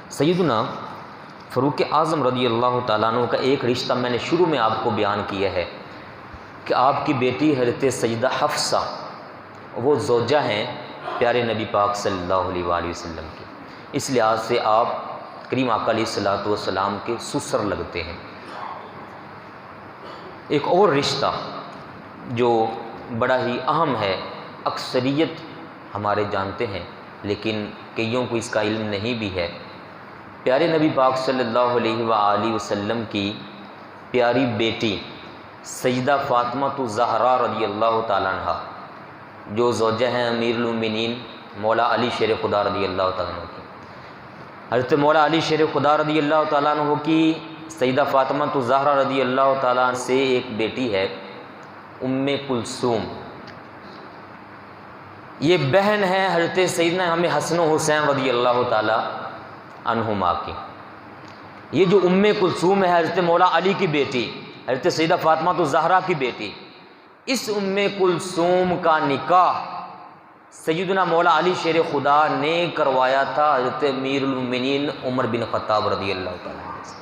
سیدنا فاروق اعظم رضی اللہ تعالیٰ عنہ کا ایک رشتہ میں نے شروع میں آپ کو بیان کیا ہے کہ آپ کی بیٹی حضرت سیدہ حفصہ وہ زوجہ ہیں پیارے نبی پاک صلی اللہ علیہ وآلہ وسلم کی، اس لحاظ سے آپ کریم آقا علیہ الصلوۃ والسلام کے سسر لگتے ہیں۔ ایک اور رشتہ جو بڑا ہی اہم ہے، اکثریت ہمارے جانتے ہیں لیکن کئیوں کو اس کا علم نہیں بھی ہے، پیارے نبی پاک صلی اللہ علیہ وآلہ وسلم کی پیاری بیٹی سیدہ فاطمہ الزہرا رضی اللہ تعالیٰ عنہ جو زوجہ ہیں امیر المومنین مولا علی شیر خدا رضی اللہ تعالیٰ عنہ کی، حضرت مولا علی شیر خدا رضی اللہ تعالیٰ عنہ کی سیدہ فاطمہ الزہرا رضی اللہ تعالیٰ عنہ سے ایک بیٹی ہے ام کلثوم، یہ بہن ہے حضرت سیدنا ہمیں حسن و حسین رضی اللہ تعالیٰ عنہما کی۔ یہ جو ام کلثوم ہے حضرت مولا علی کی بیٹی، حضرت سیدہ فاطمہ الزہرا کی بیٹی، اس ام کلثوم کا نکاح سیدنا مولا علی شیر خدا نے کروایا تھا حضرت امیر المومنین عمر بن خطاب رضی اللہ تعالیٰ عنہ سے۔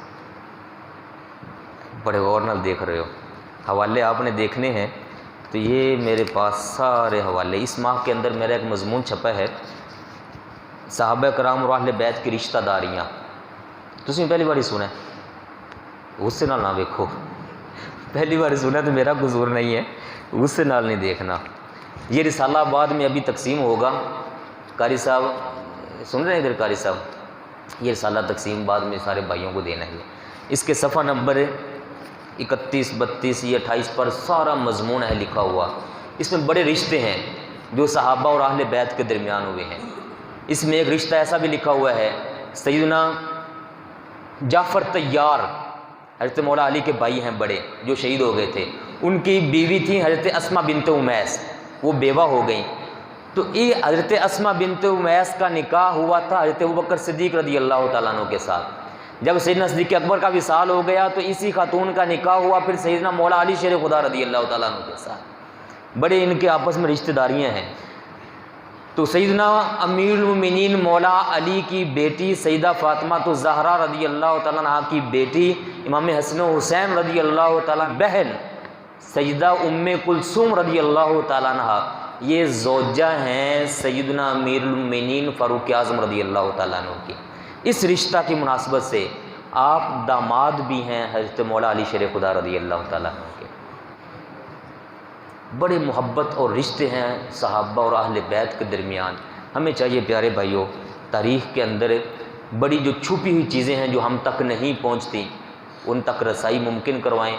بڑے غور نال دیکھ رہے ہو، حوالے آپ نے دیکھنے ہیں تو یہ میرے پاس سارے حوالے، اس ماہ کے اندر میرا ایک مضمون چھپا ہے صحابہ کرام اور اہل بیت کی رشتہ داریاں، تسی پہلی بار ہی سنا ہے، غصے نال نہ دیکھو، پہلی بار سنا تو میرا قصور نہیں ہے، غصے نال نہیں دیکھنا۔ یہ رسالہ بعد میں ابھی تقسیم ہوگا، قاری صاحب سن رہے ہیں ادھر قاری صاحب، یہ رسالہ تقسیم بعد میں سارے بھائیوں کو دینا ہے۔ اس کے صفحہ نمبر 31 32 یا 28 پر سارا مضمون ہے لکھا ہوا، اس میں بڑے رشتے ہیں جو صحابہ اور اہل بیت کے درمیان ہوئے ہیں۔ اس میں ایک رشتہ ایسا بھی لکھا ہوا ہے، سیدنا جعفر طیار حضرت مولا علی کے بھائی ہیں بڑے جو شہید ہو گئے تھے، ان کی بیوی تھی حضرت اسماء بنت امیس، وہ بیوہ ہو گئیں، تو یہ حضرت اسماء بنت امیس کا نکاح ہوا تھا حضرت ابوبکر صدیق رضی اللہ تعالیٰ عنہ کے ساتھ۔ جب سیدنا صدیق اکبر کا وصال ہو گیا تو اسی خاتون کا نکاح ہوا پھر سیدنا مولا علی شیر خدا رضی اللہ تعالیٰ عنہ کے ساتھ، بڑے ان کے آپس میں رشتہ داریاں ہیں۔ تو سیدنا امیر المومنین مولا علی کی بیٹی سیدہ فاطمہ الزہرا رضی اللہ تعالیٰ عنہ کی بیٹی امام حسن و حسین رضی اللہ تعالیٰ بہن سیدہ ام کلثوم رضی اللہ تعالیٰ عنہ، یہ زوجہ ہیں سیدنا امیر المومنین فاروق اعظم رضی اللہ تعالیٰ عنہ کی۔ اس رشتہ کی مناسبت سے آپ داماد بھی ہیں حضرت مولا علی شیر خدا رضی اللہ تعالیٰ عنہ کے۔ بڑے محبت اور رشتے ہیں صحابہ اور اہل بیت کے درمیان۔ ہمیں چاہیے پیارے بھائیوں، تاریخ کے اندر بڑی جو چھپی ہوئی چیزیں ہیں جو ہم تک نہیں پہنچتی ان تک رسائی ممکن کروائیں۔